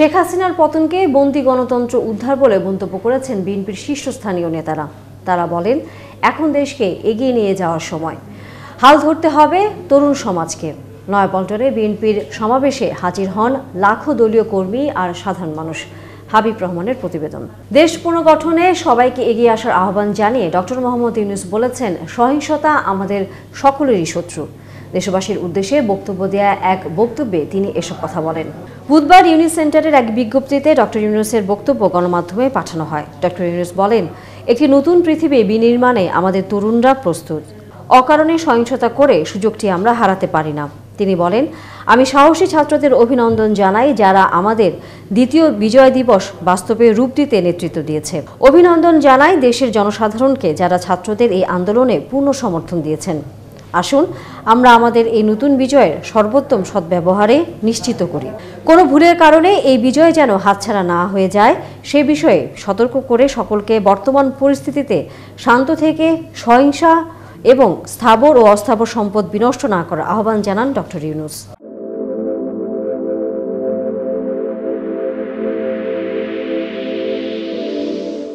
শেখ হাসিনার পতনকে বন্দী গণতন্ত্র উদ্ধার বলে মন্তব্য করেছেন বিএনপির শীর্ষস্থানীয় নেতারা। তারা বলেন, এখন দেশকে এগিয়ে নিয়ে যাওয়ার সময়। হাল ধরতে হবে তরুণ সমাজকে। নয়াপল্টনে বিএনপির সমাবেশে হাজির হন লাখো দলীয় কর্মী আর সাধারণ মানুষ। হাবিব রহমানের প্রতিবেদন। দেশ পুনর্গঠনে সবাইকে এগিয়ে আসার আহ্বান জানিয়ে ডক্টর মোহাম্মদ ইউনূস বলেছেন, সহিংসতা আমাদের সকলেরই শত্রু। দেশবাসীর উদ্দেশ্যে বক্তব্য দেয়া এক বক্তব্যে তিনি এসব কথা বলেন। বুধবার ইউনিস সেন্টারের এক বিজ্ঞপ্তিতে ডক্টর ইউনূসের বক্তব্য গণমাধ্যমে পাঠানো হয়। ডক্টর ইউনূস বলেন, একটি নতুন পৃথিবী বিনির্মাণে আমাদের তরুণরা প্রস্তুত। অকারণে সহিংসতা করে সুযোগটি আমরা হারাতে পারি না। তিনি বলেন, আমি সাহসী ছাত্রদের অভিনন্দন জানাই যারা আমাদের দ্বিতীয় বিজয় দিবস বাস্তবে রূপ দিতে নেতৃত্ব দিয়েছে। অভিনন্দন জানাই দেশের জনসাধারণকে যারা ছাত্রদের এই আন্দোলনে পূর্ণ সমর্থন দিয়েছেন। আসুন আমরা আমাদের এই নতুন বিজয়ের সর্বোত্তম সদ্ব্যবহারে নিশ্চিত করি। কোনো ভুলের কারণে এই বিজয় যেন হাতছাড়া না হয়ে যায় সে বিষয়ে সতর্ক করে সকলকে বর্তমান পরিস্থিতিতে শান্ত থেকে সহিংসা এবং স্থাবর ও অস্থাবর সম্পদ বিনষ্ট না করার আহ্বান জানান ডক্টর ইউনূস।